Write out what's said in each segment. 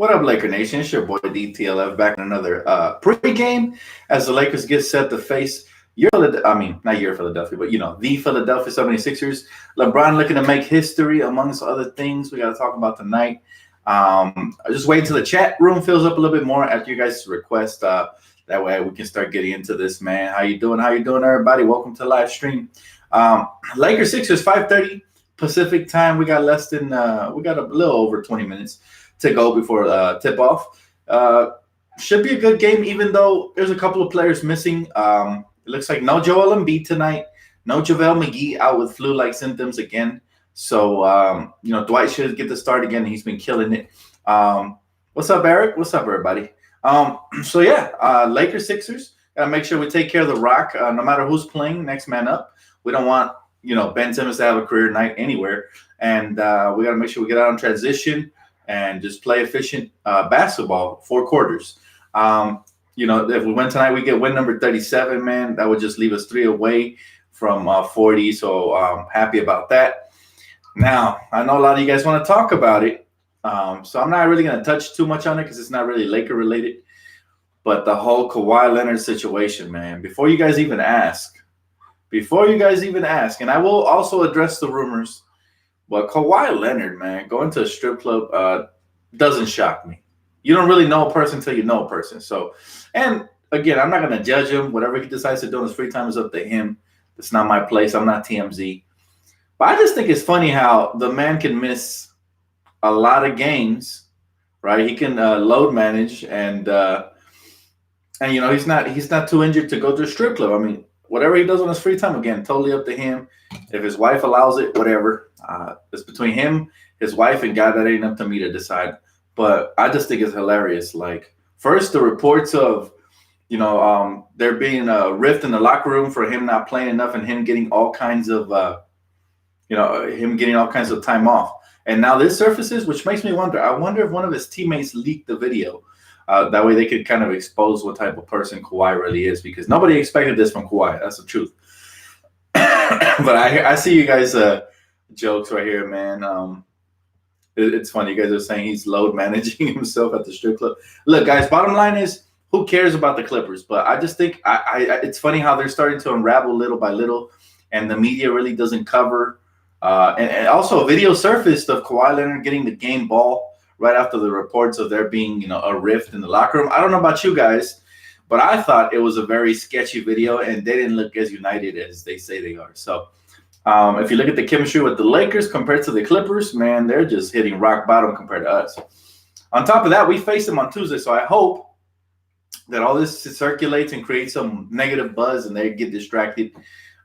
What up, Laker Nation? It's your boy DTLF back in another pregame as the Lakers get set to face not your Philadelphia, but the Philadelphia 76ers. LeBron looking to make history amongst other things we got to talk about tonight. I just wait until the chat room fills up a little bit more at your guys' request. That way we can start getting into this, man. How you doing, everybody? Welcome to the live stream. Lakers Sixers 5:30 Pacific time. We got we got a little over 20 minutes to go before tip off. Should be a good game, even though there's a couple of players missing. It looks like no Joel Embiid tonight, no JaVale McGee out with flu-like symptoms again. So Dwight should get the start again. He's been killing it. What's up, Eric? What's up, everybody? Lakers Sixers. Gotta make sure we take care of the rock. No matter who's playing, next man up. We don't want Ben Simmons to have a career night anywhere, and we gotta make sure we get out on transition and just play efficient basketball, 4 quarters. If we win tonight, we get win number 37, man. That would just leave us 3 away from 40. So I'm happy about that. Now, I know a lot of you guys want to talk about it. So I'm not really going to touch too much on it because it's not really Laker related. But the whole Kawhi Leonard situation, man, before you guys even ask, and I will also address the rumors, but Kawhi Leonard, man, going to a strip club doesn't shock me. You don't really know a person until you know a person. So, and again, I'm not going to judge him. Whatever he decides to do in his free time is up to him. It's not my place. I'm not TMZ. But I just think it's funny how the man can miss a lot of games, right? He can load manage, and he's not too injured to go to a strip club. I mean, whatever he does on his free time, again, totally up to him. If his wife allows it, whatever. It's between him, his wife, and God. That ain't up to me to decide. But I just think it's hilarious. Like, first, the reports of, there being a rift in the locker room for him not playing enough and him getting all kinds of, time off. And now this surfaces, which makes me wonder. I wonder if one of his teammates leaked the video. That way they could kind of expose what type of person Kawhi really is, because nobody expected this from Kawhi. That's the truth. But I see you guys jokes right here, man. It's funny. You guys are saying he's load managing himself at the strip club. Look, guys, bottom line is, who cares about the Clippers? But I just think it's funny how they're starting to unravel little by little, and the media really doesn't cover. And also a video surfaced of Kawhi Leonard getting the game ball right after the reports of there being, a rift in the locker room. I don't know about you guys, but I thought it was a very sketchy video, and they didn't look as united as they say they are. So if you look at the chemistry with the Lakers compared to the Clippers, man, they're just hitting rock bottom compared to us. On top of that, we face them on Tuesday, so I hope that all this circulates and creates some negative buzz and they get distracted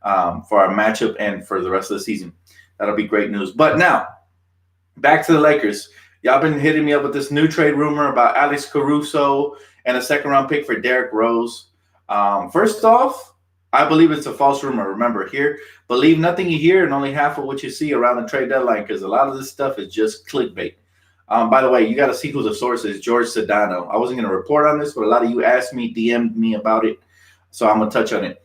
for our matchup and for the rest of the season. That'll be great news. But now, back to the Lakers. Y'all been hitting me up with this new trade rumor about Alex Caruso and a second-round pick for Derrick Rose. First off, I believe it's a false rumor. Remember, here, believe nothing you hear and only half of what you see around the trade deadline, because a lot of this stuff is just clickbait. By the way, you got to see who the source is, George Sedano. I wasn't going to report on this, but a lot of you asked me, DM'd me about it, so I'm going to touch on it.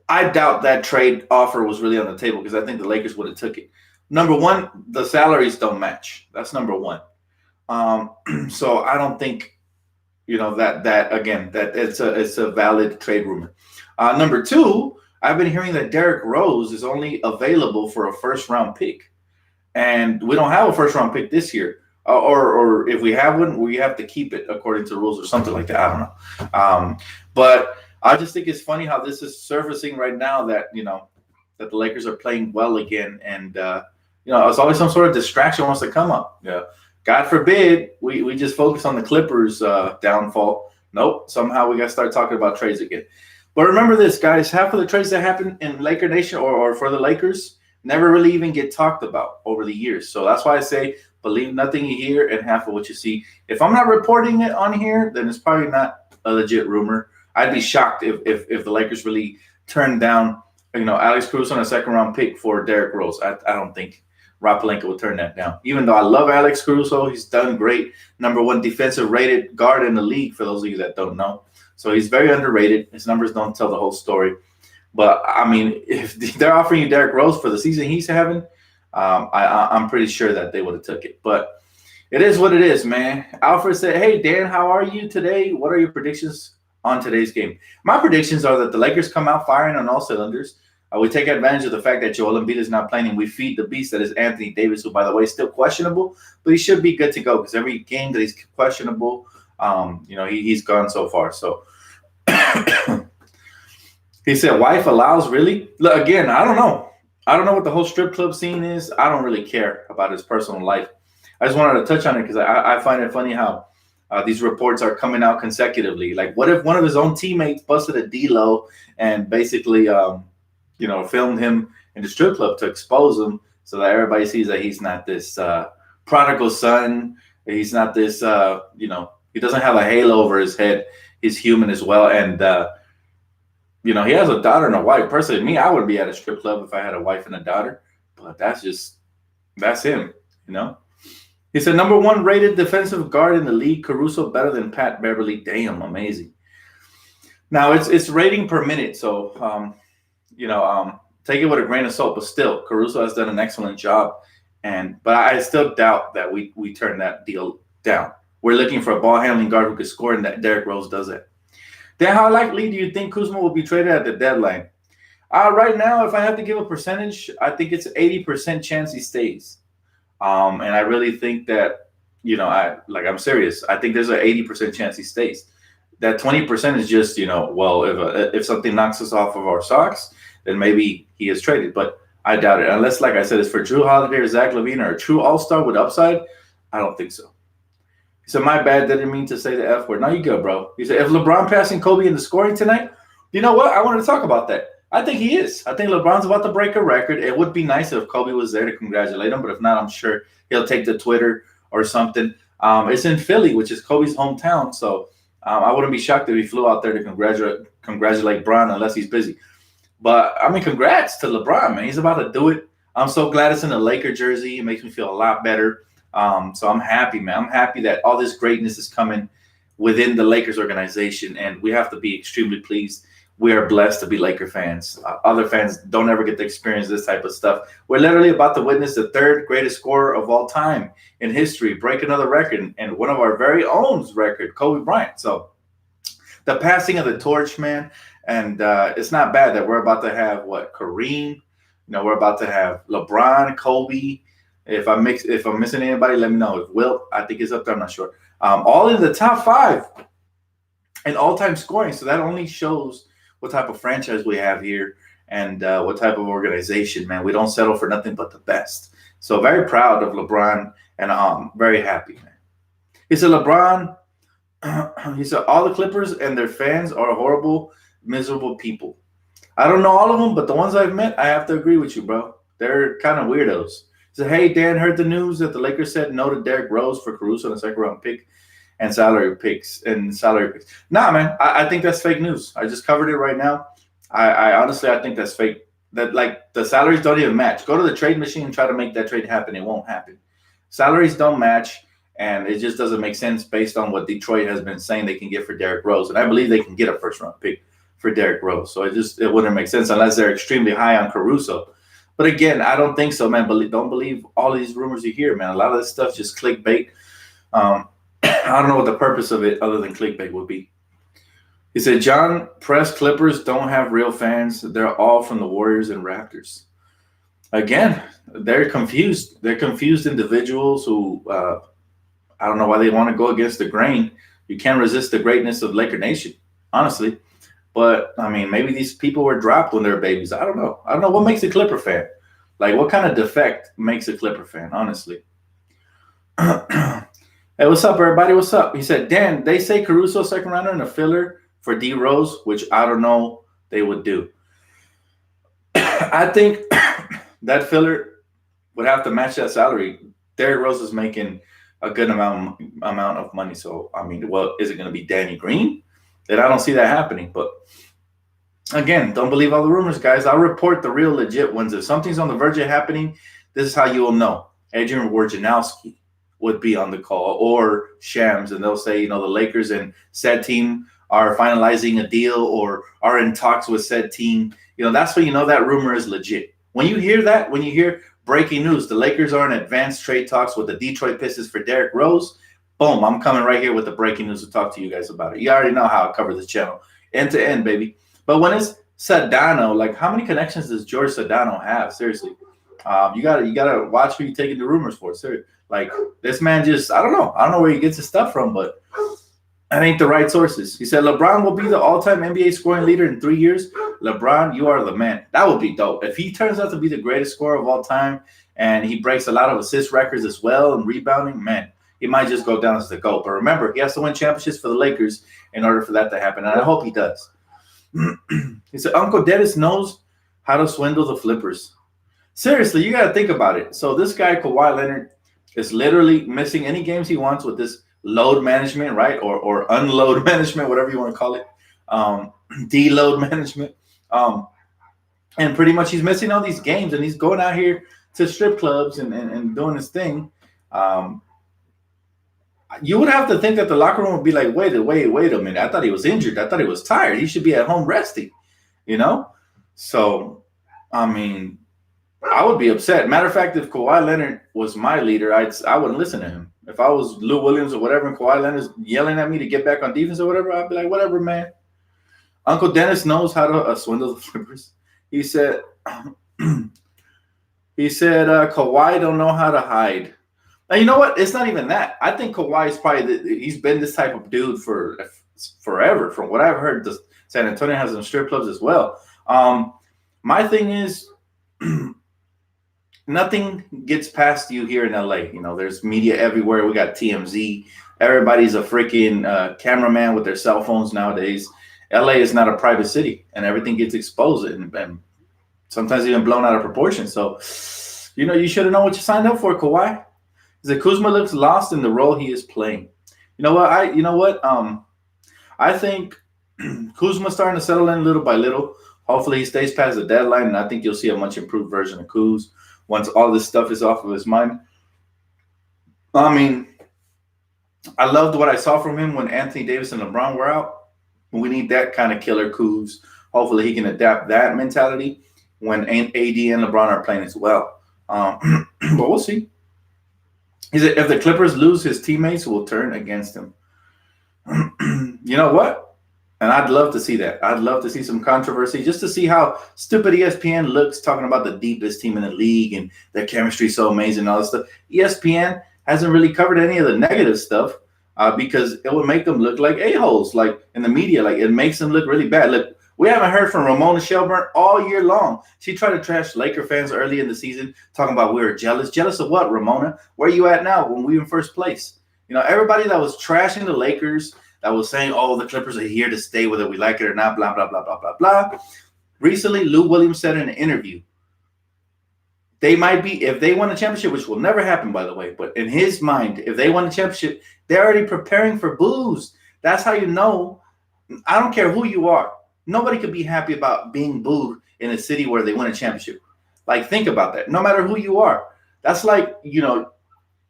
I doubt that trade offer was really on the table, because I think the Lakers would have took it. Number one, the salaries don't match. That's number one. So I don't think, that it's a valid trade rumor. Number two, I've been hearing that Derrick Rose is only available for a first-round pick. And we don't have a first-round pick this year. Or if we have one, we have to keep it according to rules or something like that. I don't know. But I just think it's funny how this is surfacing right now that, that the Lakers are playing well again. And, it's always some sort of distraction wants to come up. Yeah. God forbid we just focus on the Clippers downfall. Nope. Somehow we got to start talking about trades again. But remember this, guys. Half of the trades that happen in Laker Nation or for the Lakers never really even get talked about over the years. So that's why I say believe nothing you hear and half of what you see. If I'm not reporting it on here, then it's probably not a legit rumor. I'd be shocked if the Lakers really turned down, Alex Caruso on a second-round pick for Derrick Rose. I don't think Rob Pelinka would turn that down. Even though I love Alex Caruso, he's done great. Number 1 defensive rated guard in the league, for those of you that don't know. So he's very underrated. His numbers don't tell the whole story. But, I mean, if they're offering you Derrick Rose for the season he's having, I'm pretty sure that they would have took it. But It is what it is, man. Alfred said, "Hey Dan, how are you today? What are your predictions on today's game?" My predictions are that the Lakers come out firing on all cylinders. We take advantage of the fact that Joel Embiid is not playing, and we feed the beast that is Anthony Davis, who, by the way, is still questionable, but he should be good to go because every game that he's questionable, he's gone so far. So he said, "Wife allows really." Look, again, I don't know. I don't know what the whole strip club scene is. I don't really care about his personal life. I just wanted to touch on it because I find it funny how these reports are coming out consecutively. Like, what if one of his own teammates busted a D-Lo and basically, filmed him in the strip club to expose him so that everybody sees that he's not this prodigal son. He's not this, he doesn't have a halo over his head. He's human as well. And, he has a daughter and a wife. Personally, me, I would be at a strip club if I had a wife and a daughter. But that's him, He said, number 1 rated defensive guard in the league, Caruso better than Pat Beverly. Damn, amazing. Now, it's rating per minute, so, take it with a grain of salt. But still, Caruso has done an excellent job. But I still doubt that we turn that deal down. We're looking for a ball-handling guard who could score, and that Derrick Rose does it. Then how likely do you think Kuzma will be traded at the deadline? Right now, if I have to give a percentage, I think it's 80% chance he stays. And I really think that, I'm serious. I think there's an 80% chance he stays. That 20% is just, if something knocks us off of our socks, then maybe he is traded. But I doubt it. Unless, like I said, it's for Drew Holiday or Zach LaVine or a true all-star with upside, I don't think so. He said, my bad, didn't mean to say the F word. No, you good, bro. He said, if LeBron passing Kobe in the scoring tonight, you know what? I wanted to talk about that. I think he is. I think LeBron's about to break a record. It would be nice if Kobe was there to congratulate him, but if not, I'm sure he'll take to Twitter or something. It's in Philly, which is Kobe's hometown, so I wouldn't be shocked if he flew out there to congratulate Bron unless he's busy. But, congrats to LeBron, man. He's about to do it. I'm so glad it's in a Laker jersey. It makes me feel a lot better. So I'm happy, man. I'm happy that all this greatness is coming within the Lakers organization, and we have to be extremely pleased. We are blessed to be Laker fans. Other fans don't ever get to experience this type of stuff. We're literally about to witness the 3rd greatest scorer of all time in history break another record, and one of our very own record, Kobe Bryant. So the passing of the torch, man, and it's not bad that we're about to have, Kareem? We're about to have LeBron, Kobe. If I'm missing anybody, let me know. If Wilt, I think is up there, I'm not sure. All in the top 5 in all-time scoring. So that only shows what type of franchise we have here and what type of organization, man. We don't settle for nothing but the best. So very proud of LeBron, and very happy, man. He said, LeBron, he said, all the Clippers and their fans are horrible, miserable people. I don't know all of them, but the ones I've met, I have to agree with you, bro. They're kind of weirdos. He said, hey, Dan, heard the news that the Lakers said no to Derrick Rose for Caruso in the 2nd round pick and salary picks. Nah, man, I think that's fake news. I just covered it right now. I honestly, I think that's fake. That, the salaries don't even match. Go to the trade machine and try to make that trade happen. It won't happen. Salaries don't match, and it just doesn't make sense based on what Detroit has been saying they can get for Derrick Rose. And I believe they can get a 1st round pick for Derrick Rose. So it wouldn't make sense unless they're extremely high on Caruso. But again, I don't think so, man. Don't believe all of these rumors you hear, man. A lot of this stuff just clickbait. I don't know what the purpose of it other than clickbait would be. He said, John, press Clippers don't have real fans. They're all from the Warriors and Raptors. Again, they're confused. They're confused individuals who I don't know why they want to go against the grain. You can't resist the greatness of Laker Nation, honestly. But, maybe these people were dropped when they were babies. I don't know. I don't know what makes a Clipper fan. What kind of defect makes a Clipper fan, honestly? Hey, what's up, everybody? What's up? He said, Dan, they say Caruso 2nd rounder and a filler for D Rose, which I don't know they would do. I think that filler would have to match that salary. Derrick Rose is making a good amount of money. So, is it going to be Danny Green? Then I don't see that happening. But again, don't believe all the rumors, guys. I'll report the real legit ones. If something's on the verge of happening, this is how you will know. Adrian Wojnarowski would be on the call, or Shams, and they'll say, the Lakers and said team are finalizing a deal or are in talks with said team. That's when you know that rumor is legit. When you hear that, when you hear Breaking news: the Lakers are in advanced trade talks with the Detroit Pistons for Derrick Rose. Boom! I'm coming right here with the breaking news to talk to you guys about it. You already know how I cover this channel, end to end, baby. But when it's Sedano, like how many connections does George Sedano have? Seriously, you gotta watch who you're taking the rumors for. Seriously, like this man just I don't know where he gets his stuff from, but that ain't the right sources. He said LeBron will be the all-time NBA scoring leader in 3 years. LeBron, you are the man. That would be dope. If he turns out to be the greatest scorer of all time and he breaks a lot of assist records as well and rebounding, man, he might just go down as the GOAT. But remember, he has to win championships for the Lakers in order for that to happen. And I hope he does. He said, Uncle Dennis knows how to swindle the flippers. Seriously, you got to think about it. So this guy, Kawhi Leonard, is literally missing any games he wants with this load management, right? Or unload management, whatever you want to call it. Deload management. And pretty much he's missing all these games and he's going out here to strip clubs and doing his thing. You would have to think that the locker room would be like, wait a minute. I thought he was injured. I thought he was tired. He should be at home resting, you know? So, I mean, I would be upset. Matter of fact, if Kawhi Leonard was my leader, I wouldn't listen to him. If I was Lou Williams or whatever, and Kawhi Leonard's yelling at me to get back on defense or whatever, I'd be like, whatever, man. Uncle Dennis knows how to swindle the flippers. He said, Kawhi don't know how to hide. Now, you know what? It's not even that. I think Kawhi is probably he's been this type of dude for forever. From what I've heard, San Antonio has some strip clubs as well. My thing is, nothing gets past you here in LA. You know, there's media everywhere. We got TMZ. Everybody's a freaking cameraman with their cell phones nowadays. LA is not a private city, and everything gets exposed and sometimes even blown out of proportion. So, you know, you should have known what you signed up for, Kawhi. Because Kuzma looks lost in the role he is playing. You know what? I think Kuzma's starting to settle in little by little. Hopefully he stays past the deadline, and I think you'll see a much improved version of Kuz once all this stuff is off of his mind. I mean, I loved what I saw from him when Anthony Davis and LeBron were out. We need that kind of killer Kuz. Hopefully he can adapt that mentality when AD and LeBron are playing as well. But we'll see. He said, if the Clippers lose, his teammates will turn against him. You know what? And I'd love to see that. I'd love to see some controversy just to see how stupid ESPN looks talking about the deepest team in the league and their chemistry so amazing and all this stuff. ESPN hasn't really covered any of the negative stuff because it would make them look like a-holes, like in the media. Like it makes them look really bad. Look, we haven't heard from Ramona Shelburne all year long. She tried to trash Laker fans early in the season, talking about we were jealous. Jealous of what, Ramona? Where are you at now when we were in first place? You know, everybody that was trashing the Lakers, that was saying, oh, the Clippers are here to stay, whether we like it or not, blah, blah, blah, blah, blah, blah. Recently, Lou Williams said in an interview, they might be, if they won a championship, which will never happen, by the way, but in his mind, if they won a championship, they're already preparing for boos. That's how you know. I don't care who you are. Nobody could be happy about being booed in a city where they win a championship. Like, think about that. No matter who you are. That's like, you know,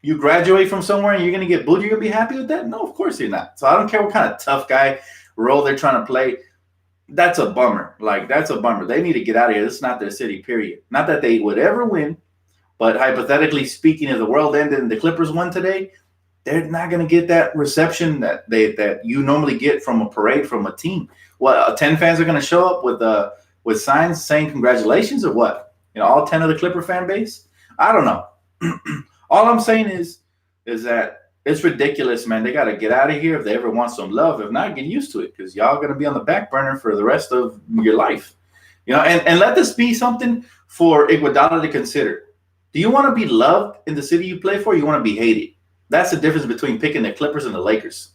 you graduate from somewhere and you're going to get booed. You're going to be happy with that? No, of course you're not. So I don't care what kind of tough guy role they're trying to play. That's a bummer. Like, that's a bummer. They need to get out of here. This is not their city, period. Not that they would ever win, but hypothetically speaking, if the world ended and the Clippers won today, they're not going to get that reception that you normally get from a parade from a team. What, 10 fans are going to show up with signs saying congratulations or what? You know, all 10 of the Clipper fan base? I don't know. All I'm saying is that it's ridiculous, man. They got to get out of here if they ever want some love. If not, get used to it because y'all going to be on the back burner for the rest of your life. You know, and let this be something for Iguodala to consider. Do you want to be loved in the city you play for or you want to be hated? That's the difference between picking the Clippers and the Lakers.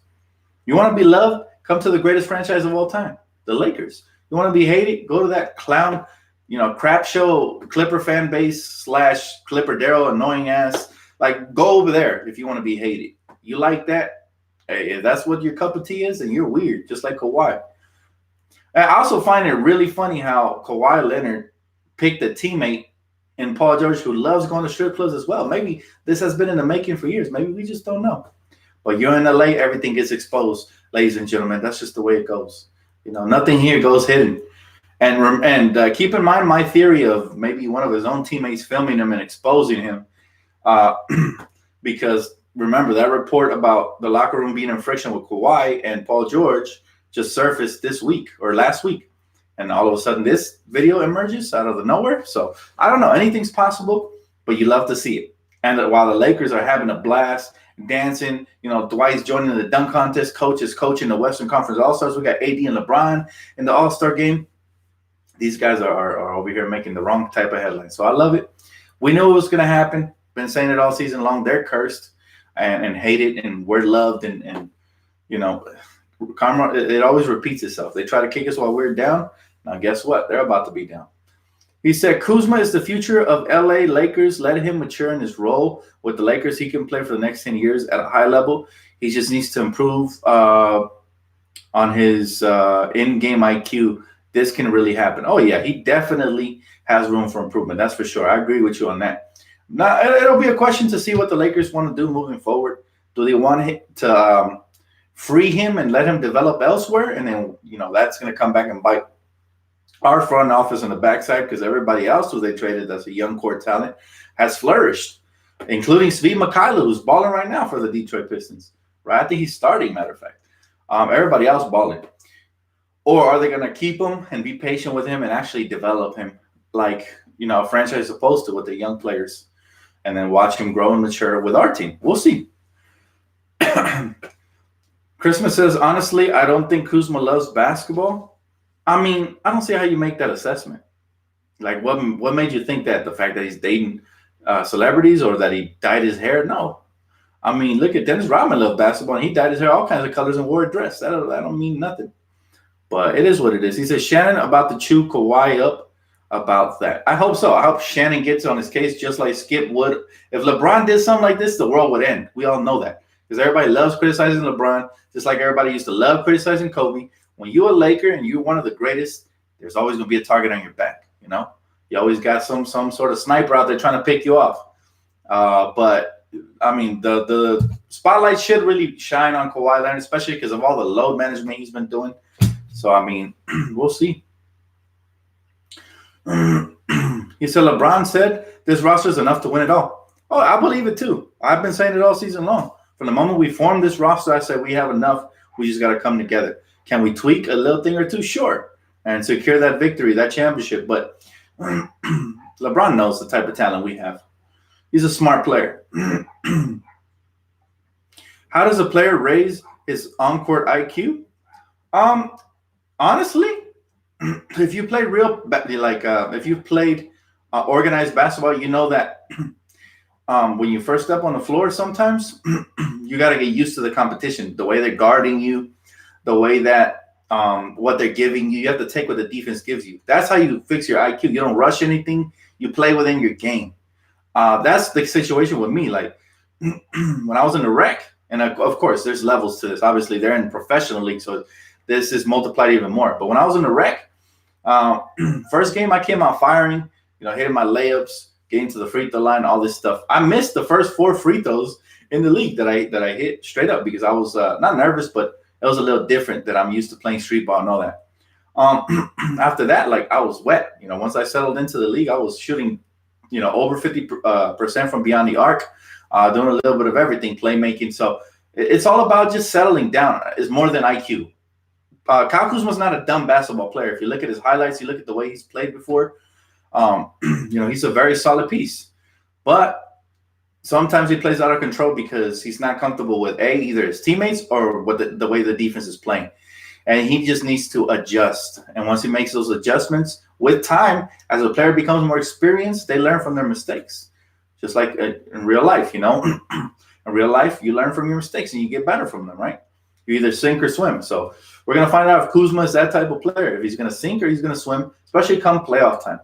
You want to be loved? Come to the greatest franchise of all time, the Lakers. You want to be hated? Go to that clown, you know, crap show Clipper fan base / Clipper Darryl annoying ass. Like, go over there if you want to be hated. You like that? Hey, if that's what your cup of tea is, then you're weird, just like Kawhi. I also find it really funny how Kawhi Leonard picked a teammate in Paul George who loves going to strip clubs as well. Maybe this has been in the making for years. Maybe we just don't know. But you're in LA, everything gets exposed, ladies and gentlemen. That's just the way it goes. You know, nothing here goes hidden. And keep in mind my theory of maybe one of his own teammates filming him and exposing him, uh, because remember that report about the locker room being in friction with Kawhi and Paul George just surfaced this week or last week, and all of a sudden this video emerges out of the nowhere. So I don't know, anything's possible, but you love to see it. And while the Lakers are having a blast, dancing, Dwight's joining the dunk contest, coach is coaching the Western Conference All-Stars. We got AD and LeBron in the All-Star game. These guys are over here making the wrong type of headlines. So I love it. We knew it was going to happen. Been saying it all season long. They're cursed and hated, and we're loved. And karma, it always repeats itself. They try to kick us while we're down. Now, guess what? They're about to be down. He said, Kuzma is the future of LA Lakers. Let him mature in his role with the Lakers. He can play for the next 10 years at a high level. He just needs to improve on his in-game IQ. This can really happen. Oh, yeah, he definitely has room for improvement. That's for sure. I agree with you on that. Now, it'll be a question to see what the Lakers want to do moving forward. Do they want to free him and let him develop elsewhere? And then, that's going to come back and bite our front office on the backside, because everybody else who they traded that's a young core talent has flourished, including Svi Mikhailo, who's balling right now for the Detroit Pistons. Right? I think he's starting, matter of fact. Everybody else balling. Or are they going to keep him and be patient with him and actually develop him like, a franchise is supposed to with the young players, and then watch him grow and mature with our team? We'll see. Christmas says, honestly, I don't think Kuzma loves basketball. I mean, I don't see how you make that assessment. Like, what made you think that? The fact that he's dating celebrities or that he dyed his hair? No. I mean, look at Dennis Rodman loved basketball, and he dyed his hair all kinds of colors and wore a dress. That don't mean nothing. But it is what it is. He says, Shannon about to chew Kawhi up about that. I hope so. I hope Shannon gets on his case just like Skip would. If LeBron did something like this, the world would end. We all know that. Because everybody loves criticizing LeBron, just like everybody used to love criticizing Kobe. When you're a Laker and you're one of the greatest, there's always going to be a target on your back, You always got some sort of sniper out there trying to pick you off. But, I mean, the spotlight should really shine on Kawhi Leonard, especially because of all the load management he's been doing. So, I mean, we'll see. He said, LeBron said, this roster is enough to win it all. Oh, I believe it too. I've been saying it all season long. From the moment we formed this roster, I said we have enough. We just got to come together. Can we tweak a little thing or two? Sure. And secure that victory, that championship. But LeBron knows the type of talent we have. He's a smart player. How does a player raise his on-court IQ? Honestly, if you play if you've played organized basketball, you know that when you first step on the floor, sometimes you got to get used to the competition, the way they're guarding you, the way that what they're giving you. You have to take what the defense gives you. That's how you fix your IQ. You don't rush anything. You play within your game. That's the situation with me. Like when I was in the rec, and of course, there's levels to this. Obviously, they're in professional league, so this is multiplied even more. But when I was in the rec, first game I came out firing, hitting my layups, getting to the free throw line, all this stuff. I missed the first 4 free throws in the league that I hit straight up because I was not nervous, but it was a little different that I'm used to playing street ball and all that. After that, I was wet. Once I settled into the league, I was shooting, over 50% from beyond the arc, doing a little bit of everything, playmaking. So it's all about just settling down. It's more than IQ. Kyle Kuzma's not a dumb basketball player. If you look at his highlights, you look at the way he's played before, he's a very solid piece. But sometimes he plays out of control because he's not comfortable with either his teammates or with the way the defense is playing. And he just needs to adjust. And once he makes those adjustments with time, as a player becomes more experienced, they learn from their mistakes. Just like in real life, In real life, you learn from your mistakes and you get better from them, right? You either sink or swim. So we're going to find out if Kuzma is that type of player, if he's going to sink or he's going to swim, especially come playoff time.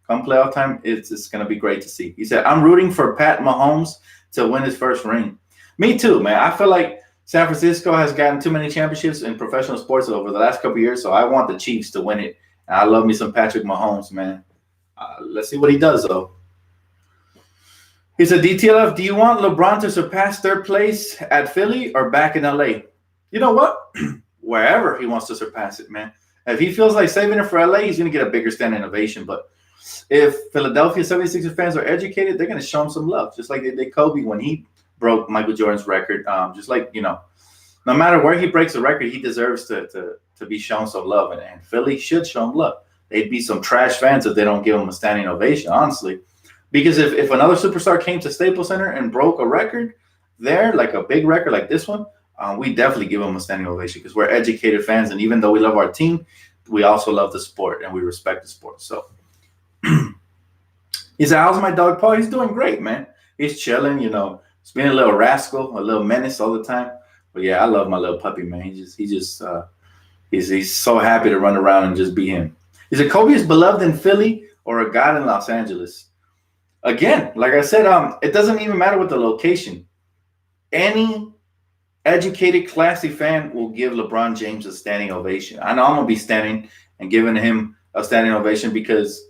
Come playoff time, it's going to be great to see. He said, I'm rooting for Pat Mahomes to win his first ring. Me too, man. I feel like San Francisco has gotten too many championships in professional sports over the last couple of years, so I want the Chiefs to win it. And I love me some Patrick Mahomes, man. Let's see what he does, though. He said, DTLF, do you want LeBron to surpass third place at Philly or back in LA? You know what? Wherever he wants to surpass it, man. If he feels like saving it for LA, he's going to get a bigger standing ovation. But if Philadelphia 76ers fans are educated, they're going to show him some love, just like they did Kobe when he broke Michael Jordan's record. Just like, no matter where he breaks a record, he deserves to be shown some love. And Philly should show him love. They'd be some trash fans if they don't give him a standing ovation, honestly. Because if another superstar came to Staples Center and broke a record there, like a big record like this one, we definitely give him a standing ovation because we're educated fans. And even though we love our team, we also love the sport and we respect the sport. So he said, how's my dog Paul? He's doing great, man. He's chilling, He's being a little rascal, a little menace all the time. But yeah, I love my little puppy, man. He's so happy to run around and just be him. He said, Kobe is beloved in Philly or a god in Los Angeles? Again, like I said, it doesn't even matter what the location. Any educated, classy fan will give LeBron James a standing ovation. I know I'm going to be standing and giving him a standing ovation because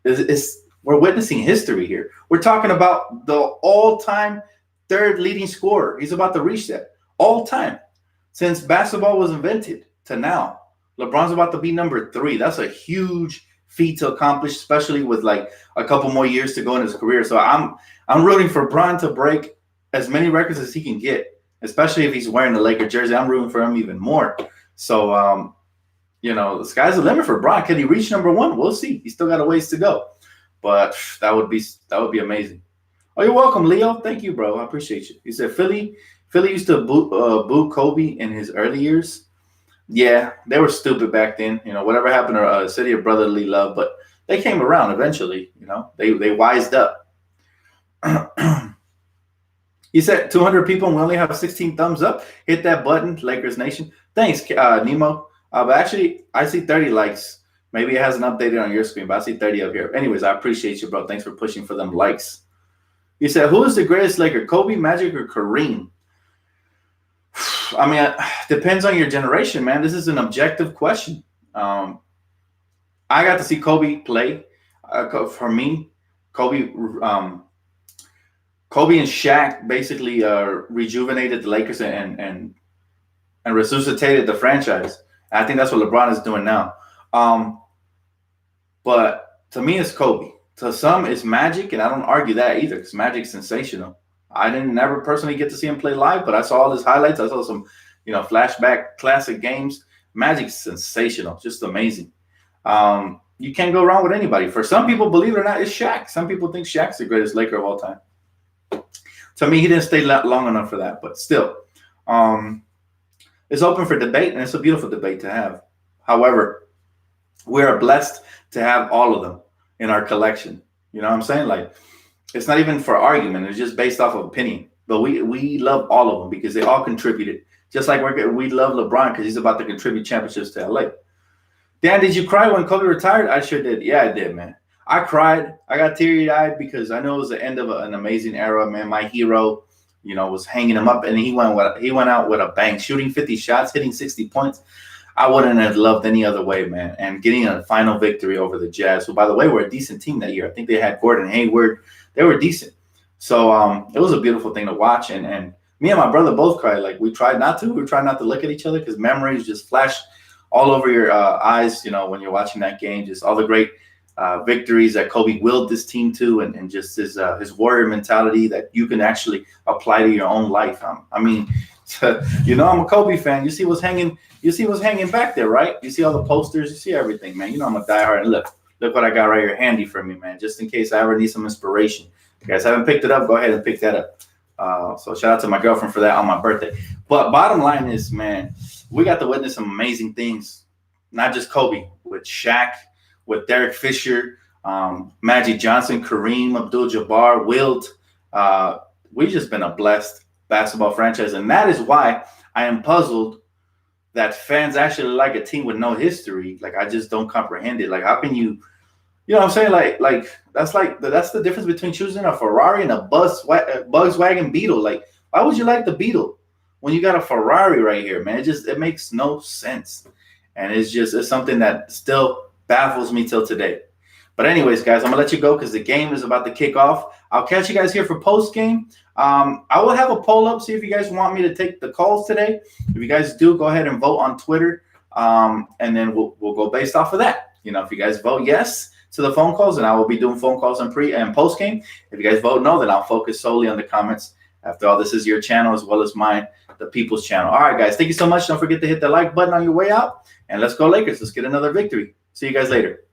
we're witnessing history here. We're talking about the all-time third leading scorer. He's about to reach that. All time. Since basketball was invented to now. LeBron's about to be number 3. That's a huge feat to accomplish, especially with like a couple more years to go in his career. So I'm rooting for Bron to break as many records as he can get, especially if he's wearing the Laker jersey. I'm rooting for him even more. So, the sky's the limit for Bron. Can he reach number 1? We'll see. He's still got a ways to go, but that would be amazing. Oh, you're welcome, Leo. Thank you, bro. I appreciate you. He said Philly used to boo Kobe in his early years. Yeah, they were stupid back then. Whatever happened to City of Brotherly Love, but they came around eventually. They wised up. He said 200 people and we only have 16 thumbs up. Hit that button, Lakers Nation. Thanks, Nemo. But actually, I see 30 likes. Maybe it hasn't updated on your screen, but I see 30 up here. Anyways, I appreciate you, bro. Thanks for pushing for them likes. He said, who is the greatest Laker, Kobe, Magic, or Kareem? I mean, depends on your generation, man. This is an objective question. I got to see Kobe play. For me, Kobe and Shaq basically rejuvenated the Lakers and resuscitated the franchise. And I think that's what LeBron is doing now. But to me, it's Kobe. To some, it's Magic, and I don't argue that either because Magic's sensational. I didn't never personally get to see him play live, but I saw all his highlights. I saw some, flashback classic games. Magic's sensational, just amazing. You can't go wrong with anybody. For some people, believe it or not, it's Shaq. Some people think Shaq's the greatest Laker of all time. To me, he didn't stay long enough for that, but still, it's open for debate, and it's a beautiful debate to have. However, we are blessed to have all of them in our collection. You know what I'm saying? Like, it's not even for argument. It's just based off of opinion. But we love all of them because they all contributed. Just like we love LeBron because he's about to contribute championships to LA. Dan, did you cry when Kobe retired? I sure did. Yeah, I did, man. I cried. I got teary-eyed because I know it was the end of an amazing era, man. My hero, was hanging him up, and he went out with a bang, shooting 50 shots, hitting 60 points. I wouldn't have loved any other way, man. And getting a final victory over the Jazz, who, by the way, were a decent team that year. I think they had Gordon Hayward. They were decent. So it was a beautiful thing to watch. And me and my brother both cried. Like, we tried not to. We tried not to look at each other because memories just flash all over your eyes, when you're watching that game. Just all the great victories that Kobe willed this team to and just his warrior mentality that you can actually apply to your own life. I mean, I'm a Kobe fan. You see what's hanging back there, right? You see all the posters. You see everything, man. I'm a diehard. And look what I got right here handy for me, man, just in case I ever need some inspiration. If you guys haven't picked it up, go ahead and pick that up. So shout out to my girlfriend for that on my birthday. But bottom line is, man, we got to witness some amazing things, not just Kobe, with Shaq, with Derek Fisher, Magic Johnson, Kareem Abdul-Jabbar, Wilt. We've just been a blessed basketball franchise. And that is why I am puzzled that fans actually like a team with no history. Like, I just don't comprehend it. Like, how can you know what I'm saying? Like that's the difference between choosing a Ferrari and a Volkswagen Beetle. Like, why would you like the Beetle when you got a Ferrari right here, man? It makes no sense. And it's something that still baffles me till today. But anyways, guys, I'm going to let you go because the game is about to kick off. I'll catch you guys here for post-game. I will have a poll up, see if you guys want me to take the calls today. If you guys do, go ahead and vote on Twitter. And then we'll go based off of that. If you guys vote yes to the phone calls, then I will be doing phone calls and pre and post game. If you guys vote no, then I'll focus solely on the comments. After all, this is your channel as well as mine, the people's channel. All right, guys, thank you so much. Don't forget to hit the like button on your way out, and let's go Lakers. Let's get another victory. See you guys later.